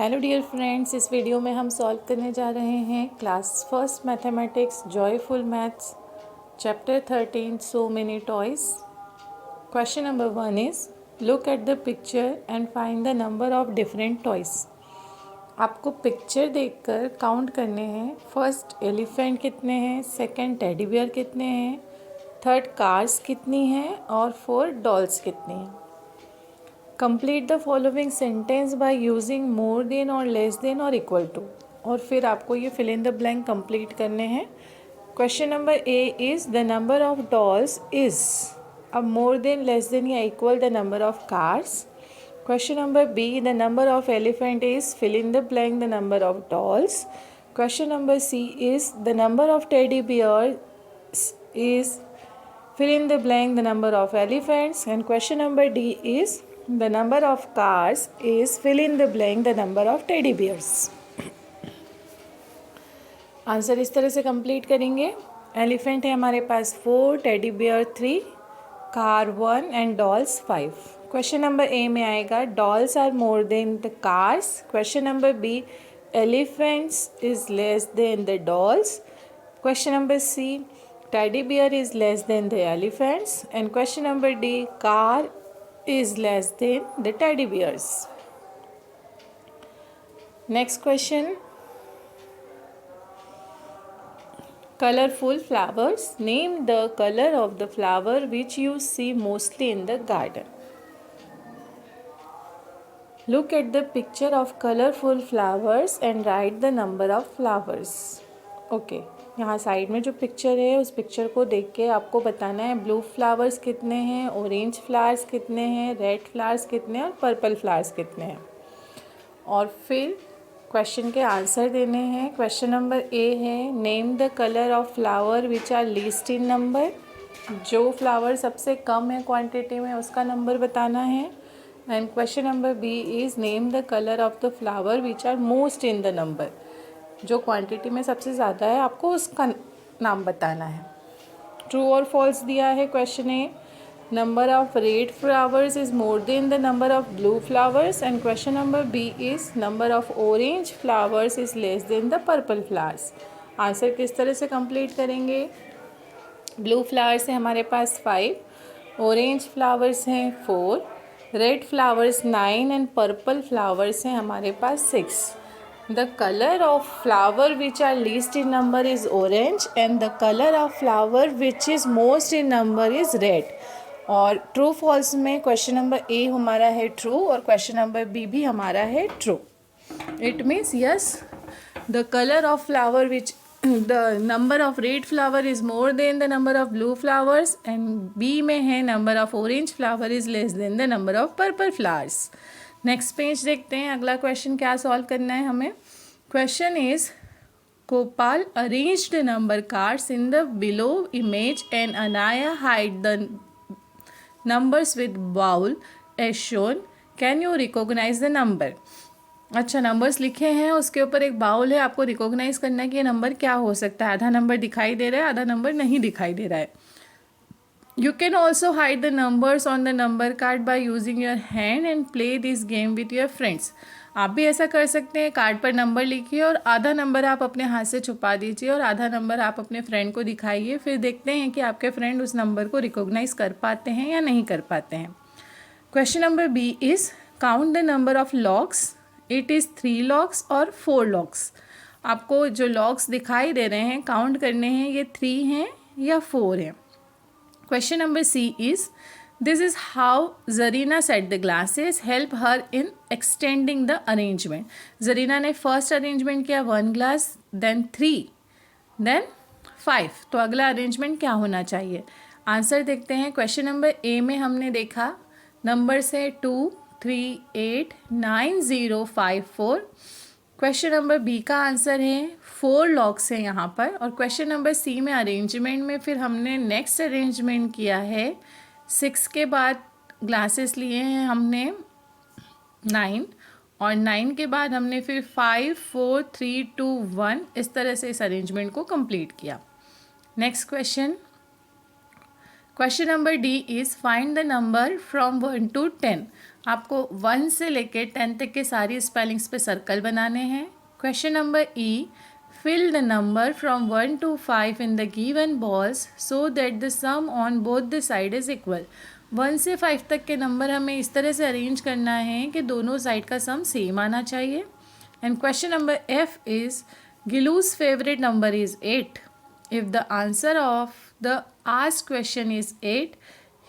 Hello dear friends, इस video में हम सॉल्व करने जा रहे हैं class first mathematics joyful maths chapter 13 so many toys. Question number 1 is look at the picture and find the number of different toys. आपको picture देखकर count करने हैं। फर्स्ट एलिफेंट कितने हैं, सेकंड टेडी बियर कितने हैं, थर्ड कार्स कितनी हैं और फोर्थ डॉल्स कितनी हैं। Complete the following sentence by using more than और लेस देन और इक्वल टू। और फिर आपको ये fill in the blank complete करने हैं। Question number A is the number of dolls is. अब मोर देन लेस देन या equal the number of cars. Question number B the number of elephant is fill in the blank the number of dolls. Question number C is the number of teddy bear is fill in the blank the number of elephants. And question number D is the number of cars is fill in the blank the number of teddy bears. Answer इस तरह से complete करेंगे। Elephant है हमारे पास 4, teddy bear 3, car 1 and dolls 5। Question number A में आएगा dolls are more than the cars. Question number B elephants is less than the dolls. Question number C teddy bear is less than the elephants. And question number D car is less than the teddy bears. Next question, colorful flowers. Name the color of the flower which you see mostly in the garden. Look at the picture of colorful flowers and write the number of flowers. Okay. यहाँ side में जो picture है उस picture को देख के आपको बताना है ब्लू फ्लावर्स कितने हैं, ऑरेंज फ्लावर्स कितने हैं, रेड फ्लावर्स कितने हैं और पर्पल फ्लावर्स कितने हैं। और फिर क्वेश्चन के आंसर देने हैं। क्वेश्चन नंबर ए है name the colour of flower which are least in number. जो फ्लावर सबसे कम है क्वांटिटी में उसका नंबर बताना है। And question number B is name the colour of the flower which are most in the number. जो क्वांटिटी में सबसे ज़्यादा है आपको उसका नाम बताना है। ट्रू और फॉल्स दिया है। Question A number of red flowers is more than the number of blue flowers. And question number B is number of orange flowers is less than the purple flowers. Answer किस तरह से complete करेंगे। Blue flowers है हमारे पास 5, orange flowers हैं 4, red flowers 9 and purple flowers हैं हमारे पास 6। The color of flower which are least in number is orange and the color of flower which is most in number is red. और true false में question number ए हमारा है true और question number B भी हमारा है true. It means yes the colour of flower which the number of red flower is more than the number of blue flowers and B में है number of orange flower is less than the number of purple flowers. Next page देखते हैं अगला question क्या solve करना है हमें। Question is Gopal arranged number cards in the below image and Anaya hide the numbers with bowl as shown. Can you recognise the number. अच्छा numbers लिखे हैं उसके ऊपर एक बाउल है, आपको रिकॉग्नाइज करना है कि ये नंबर क्या हो सकता है। आधा नंबर दिखाई दे रहा है, आधा नंबर नहीं दिखाई दे रहा है। You can also hide the numbers on the number card by using your hand and play this game with your friends. आप भी ऐसा कर सकते हैं, कार्ड पर नंबर लिखिए और आधा नंबर आप अपने हाथ से छुपा दीजिए और आधा नंबर आप अपने फ्रेंड को दिखाइए। फिर देखते हैं कि आपके फ्रेंड उस नंबर को रिकॉग्नाइज कर पाते हैं या नहीं कर पाते हैं। Question number B is count the number of locks. It is 3 locks और 4 लॉक्स। आपको जो लॉक्स दिखाई दे रहे हैं काउंट करने हैं, ये 3 हैं या 4 हैं। Question number C is this is how Zarina set the glasses. Help her in extending the arrangement. Zarina ने first arrangement किया 1 glass, then 3, then 5. तो अगला arrangement क्या होना चाहिए। आंसर देखते हैं। क्वेश्चन नंबर ए में हमने देखा नंबर से 2, 3, 8, 9, 0, 5, 4। क्वेश्चन नंबर बी का आंसर है 4 लॉक्स हैं यहाँ पर। और क्वेश्चन नंबर सी में अरेंजमेंट में फिर हमने नेक्स्ट अरेंजमेंट किया है 6 के बाद ग्लासेस लिए हैं हमने 9 और 9 के बाद हमने फिर 5, 4, 3, 2, 1 इस तरह से इस अरेंजमेंट को कंप्लीट किया। Next question question number D is find the number from 1 to 10। आपको 1 से लेकर 10 तक के सारी स्पेलिंग्स पे सर्कल बनाने हैं। Question number E, fill the number from 1 to 5 in the given balls so that the sum on both the side is equal. 1 से 5 तक के नंबर हमें इस तरह से अरेंज करना है कि दोनों साइड का सम सेम आना चाहिए। And question number F is Gilu's favourite number is 8। If the answer of the asked question is 8,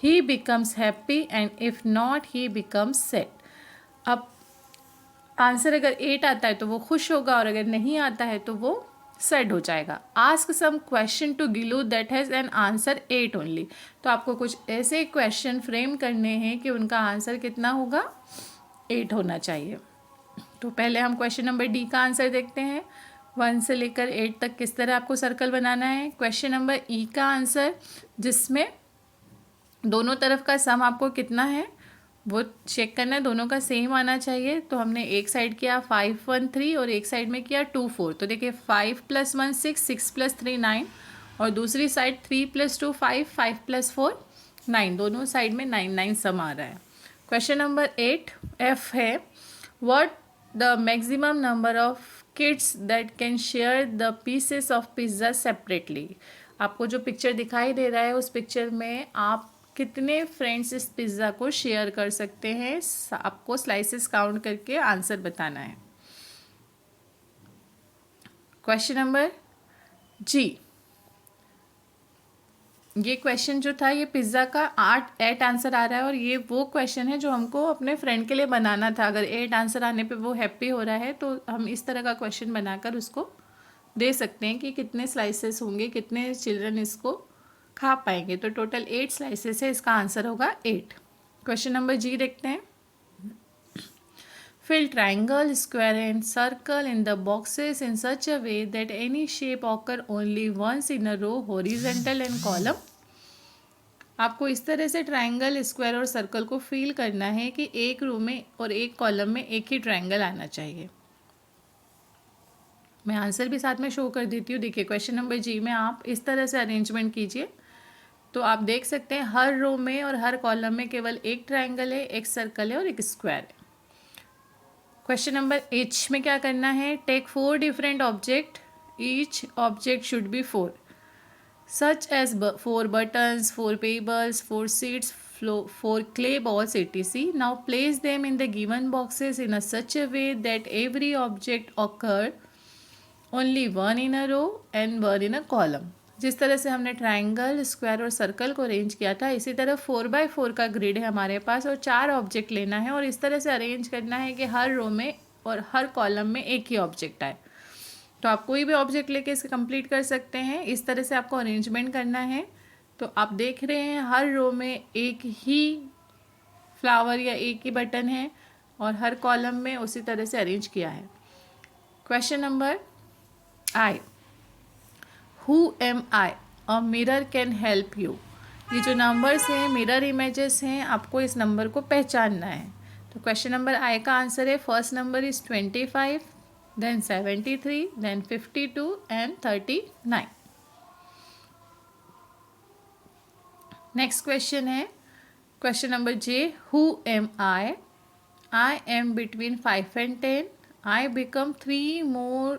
he becomes happy and if not he becomes sad। अब आंसर अगर 8 आता है तो वो खुश होगा और अगर नहीं आता है तो वो सैड हो जाएगा। Ask some question to Gillu that has an answer 8 only. तो आपको कुछ ऐसे क्वेश्चन फ्रेम करने हैं कि उनका आंसर कितना होगा, 8 होना चाहिए। तो पहले हम क्वेश्चन नंबर डी का आंसर देखते हैं। 1 से लेकर 8 तक किस तरह आपको सर्कल बनाना है। क्वेश्चन नंबर ई का आंसर, जिसमें दोनों तरफ का सम आपको कितना है वो चेक करना है, दोनों का सेम आना चाहिए। तो हमने एक साइड किया 5 1 3 और एक साइड में किया 2 4। तो देखिए 5 + 1 6, 6 + 3 9 और दूसरी साइड 3 + 2 5, 5 + 4 9, दोनों साइड में 9 9 सम आ रहा है। क्वेश्चन नंबर 8 एफ है, what the maximum number of kids that can share the pieces of pizza separately. आपको जो पिक्चर दिखाई दे रहा है उस पिक्चर में आप कितने फ्रेंड्स इस पिज़्ज़ा को शेयर कर सकते हैं, आपको स्लाइसेस काउंट करके आंसर बताना है। क्वेश्चन नंबर जी, ये क्वेश्चन जो था ये पिज़्ज़ा का 8 आंसर आ रहा है और ये वो क्वेश्चन है जो हमको अपने फ्रेंड के लिए बनाना था। अगर 8 आंसर आने पे वो हैप्पी हो रहा है तो हम इस तरह का क्वेश्चन बनाकर उसको दे सकते हैं कि कितने स्लाइसेस होंगे, कितने चिल्ड्रन इसको खा पाएंगे। तो टोटल 8 स्लाइसेस है, इसका आंसर होगा 8। क्वेश्चन नंबर जी देखते हैं। Fill triangle, square and circle in the boxes in such a way that any shape occur only once in a row, horizontal and column। आपको इस तरह से ट्रायंगल, स्क्वायर और सर्कल को फिल करना है कि एक रो में और एक कॉलम में एक ही ट्रायंगल आना चाहिए। मैं आंसर भी साथ में शो कर देती हूँ। देखिए क्वेश्चन नंबर जी में आप इस तरह से अरेंजमेंट कीजिए तो आप देख सकते हैं हर रो में और हर कॉलम में केवल एक ट्रायंगल है, एक सर्कल है और एक स्क्वायर है। क्वेश्चन नंबर एच में क्या करना है, take 4 different object, each object should be 4 such as 4 buttons, 4 pebbles, 4 seeds, 4 clay balls etc. Now place them in the given boxes in a such a way that every object occur only one in a row and one in a column। जिस तरह से हमने triangle, square और circle को arrange किया था इसी तरह 4x4 का ग्रिड है हमारे पास और 4 ऑब्जेक्ट लेना है और इस तरह से अरेंज करना है कि हर रो में और हर कॉलम में एक ही ऑब्जेक्ट आए। तो आप कोई भी ऑब्जेक्ट लेके इसे कंप्लीट कर सकते हैं। इस तरह से आपको अरेंजमेंट करना है। तो आप देख रहे हैं हर रो में एक ही फ्लावर या एक ही बटन है और हर कॉलम में उसी तरह से अरेंज किया है। Question number I, who am I, a mirror can help you. ये जो नंबर्स हैं मिरर इमेजेस हैं, आपको इस नंबर को पहचानना है। तो क्वेश्चन नंबर आई का आंसर है, first number is 25, then 73, then 52 and 39। Next question है question number J, who am I, I am between 5 and 10, I become 3 more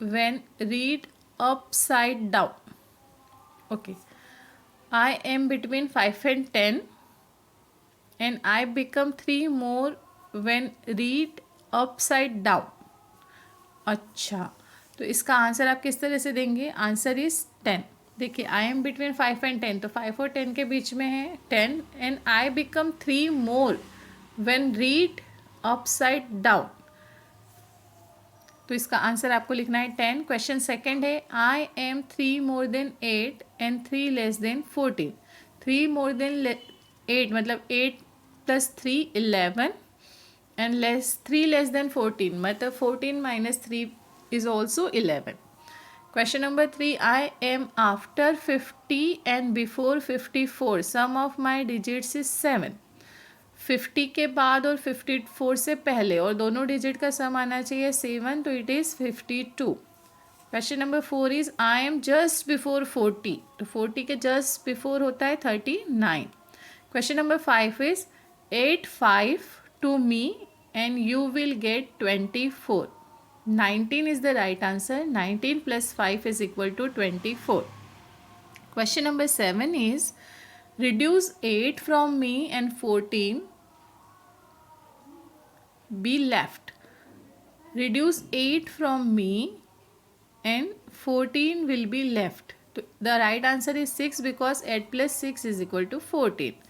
when read upside down। okay, I am between 5 and 10 and I become 3 more when read upside down। अच्छा, तो इसका answer आप किस तरह से देंगे, answer is 10। देखिए आई am between 5 and 10 तो 5 और 10 के बीच में है 10 and I become 3 more when read upside down. तो इसका आंसर आपको लिखना है 10। क्वेश्चन सेकंड है, I am 3 more than 8 and 3 less than 14। 3 more than 8 मतलब 8 + 3 11 and 3 less than 14 मतलब 14 - 3 is also 11। Question number 3, I am after 50 and before 54, sum of my digits is 7। 50 के बाद और 54 से पहले और दोनों डिजिट का सम आना चाहिए 7, तो इट इज़ 52। Question number 4 is I am just before 40, तो 40 के जस्ट बिफोर होता है 39. Question number 5 is 8 5 to me and you will get 24. 19 is the right answer. 19 plus 5 is equal to 24. Question number 7 is reduce 8 from me and 14 be left. Reduce 8 from me and 14 will be left. The right answer is 6 because 8 plus 6 is equal to 14.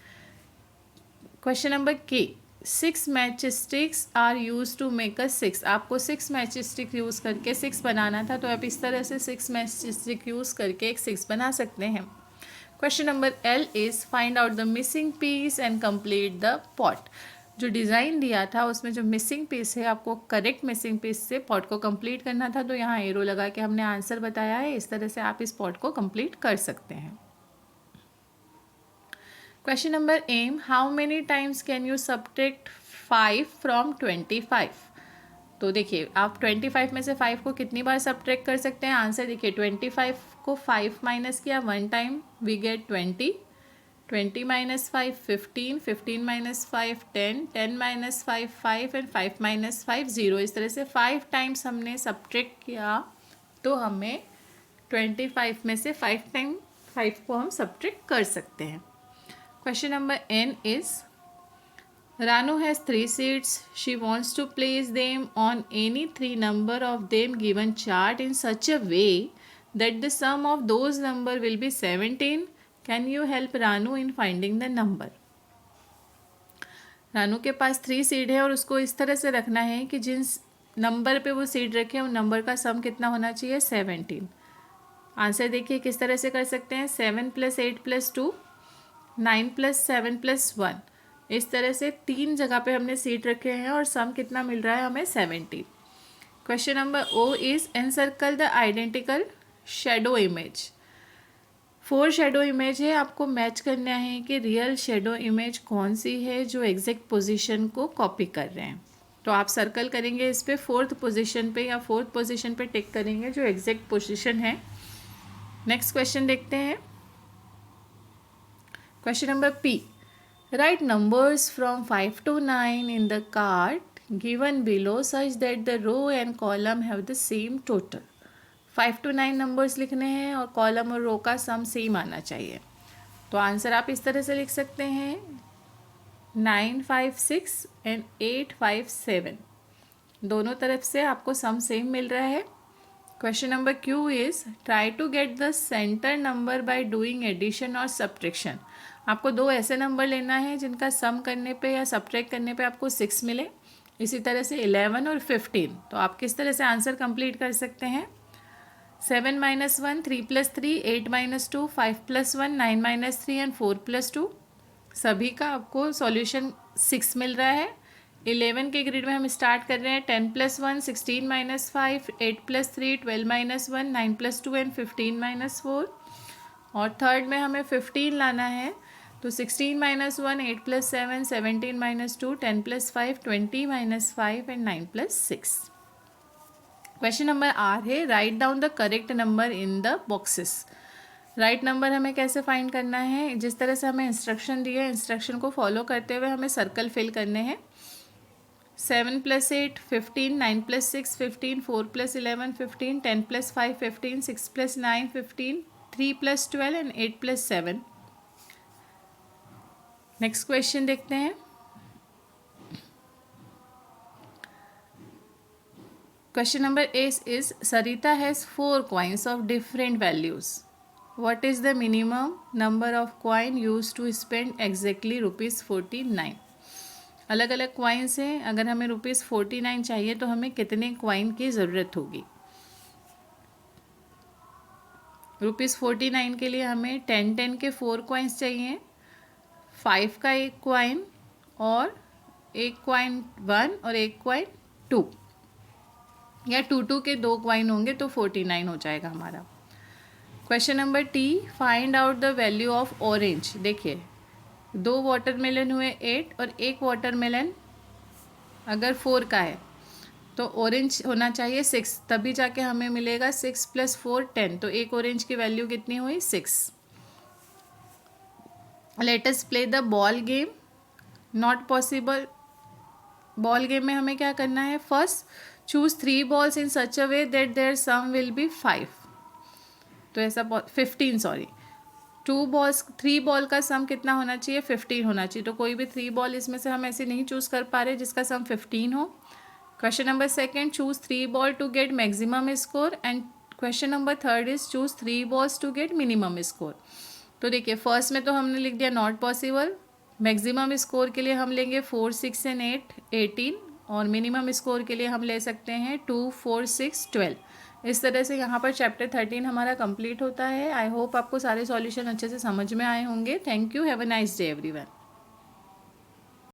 Question number K. 6 matchsticks are used to make a 6. आपको 6 matchstick use करके 6 बनाना था, तो आप इस तरह से 6 matchstick use करके एक 6 बना सकते हैं. Question number L is find out the missing piece and complete the pot. जो डिज़ाइन दिया था उसमें जो मिसिंग पीस है, आपको करेक्ट मिसिंग पीस से पॉट को कंप्लीट करना था, तो यहाँ एरो लगा के हमने आंसर बताया है. इस तरह से आप इस पॉट को कंप्लीट कर सकते हैं. Question number M, how many times can you subtract 5 from 25. तो देखिए आप 25 में से 5 को कितनी बार सब्ट्रैक्ट कर सकते हैं. आंसर देखिए 25 को 5 माइनस किया 1 time, we get 20. 20 minus 5 15, 15 minus 5 10, 10 minus 5 5 and 5 minus 5 0. इस तरह से 5 टाइम्स हमने सब्ट्रैक्ट किया, तो हमें 25 में से 5 टाइम 5 को हम सब्ट्रैक्ट कर सकते हैं. Question number N is Ranu has 3 seeds. She wants to place them on any 3 number of them given chart in such a way that the sum of those number will be 17. Can you help Ranu in finding the number? Ranu के पास 3 seed है और उसको इस तरह से रखना है कि जिन नंबर पे वो सीड रखे उन नंबर का सम कितना होना चाहिए, 17. आंसर देखिए किस तरह से कर सकते हैं. 7 + 8 + 2, 9 + 7 + 1. इस तरह से 3 जगह पे हमने सीट रखे हैं और सम कितना मिल रहा है हमें, 17. Question number O is encircle the identical shadow image. 4 shadow image है, आपको मैच करना है कि रियल शेडो इमेज कौन सी है जो एग्जैक्ट पोजीशन को कॉपी कर रहे हैं. तो आप सर्कल करेंगे इस पर 4th पोजीशन पे या 4th पोजीशन पे टिक करेंगे जो एग्जैक्ट पोजीशन है. नेक्स्ट क्वेश्चन देखते हैं. Question number P. Write numbers from 5 to 9 in the card given below such that the row and column have the same total. 5 to 9 numbers लिखने हैं और कॉलम और रो का सम सेम आना चाहिए. तो आंसर आप इस तरह से लिख सकते हैं 9 5 6 एंड 8 5 7. दोनों तरफ से आपको सम सेम मिल रहा है. Question number Q is try to get the centre number by doing addition और सब्ट्रैक्शन. आपको 2 ऐसे नंबर लेना है जिनका सम करने पे या सब्ट्रैक्ट करने पे आपको 6 मिले. इसी तरह से 11 और 15. तो आप किस तरह से आंसर कंप्लीट कर सकते हैं. 7 - 1 3 + 3, 8 - 2 5 + 1 9 - 3 एंड 4 + 2. सभी का आपको सॉल्यूशन 6 मिल रहा है. 11 के ग्रिड में हम स्टार्ट कर रहे हैं. 10 + 1 16 - 5, 8 + 3 12 - 1 9 + 2 एंड 15 - 4. और थर्ड में हमें 15 लाना है. तो 16 - 1 8 + 7 17 - 2 10 + 5 20 - 5 एंड 9 + 6. क्वेश्चन नंबर आर है write down the correct number in the boxes. Right number हमें कैसे फाइंड करना है. जिस तरह से हमें इंस्ट्रक्शन दिए इंस्ट्रक्शन को फॉलो करते हुए हमें सर्कल फिल करने हैं. 7 + 8 15, 9 + 6 15, 4 + 11 15, 10 + 5 15, 6 + 9 15, 3 + 12 एंड 8 + 7. नेक्स्ट क्वेश्चन देखते हैं. Question number S is Sarita has 4 coins of different values. What is the minimum number of coin used to spend exactly ₹49? अलग अलग क्वाइंस हैं. अगर हमें ₹49 चाहिए तो हमें कितने क्वाइन की ज़रूरत होगी. ₹49 के लिए हमें 10 के 4 कॉइन्स चाहिए, 5 का 1 क्वाइन और 1 क्वाइन 1 और 1 क्वाइन 2, या 2 के 2 क्वाइन होंगे तो 49 हो जाएगा हमारा. Question number T find out the value of orange. देखिए 2 वाटरमेलन हुए 8 और 1 वाटरमेलन अगर 4 का है तो ऑरेंज होना चाहिए 6, तभी जाके हमें मिलेगा 6 + 4 10। तो एक ऑरेंज की वैल्यू कितनी हुई 6। Let us play the ball game. Not possible. Ball game में हमें क्या करना है, first choose 3 balls in such a way that their sum will be 5। तो ऐसा 15 सॉरी 3 बॉल का सम कितना होना चाहिए 15 होना चाहिए। तो कोई भी 3 बॉल इसमें से हम ऐसे नहीं चूज़ कर पा रहे जिसका सम 15 हो। Question number second, choose 3 ball to get maximum score and question number third is choose 3 balls to get minimum score. तो देखिए फर्स्ट में तो हमने लिख दिया नॉट पॉसिबल। मैक्सिमम स्कोर के लिए हम लेंगे 4 6 एंड 8 18 और मिनिमम स्कोर के लिए हम ले सकते हैं 2 4 6 12। इस तरह से यहाँ पर चैप्टर 13 हमारा कंप्लीट होता है। आई होप आपको सारे सॉल्यूशन अच्छे से समझ में आए होंगे। Thank you. Have a nice day everyone.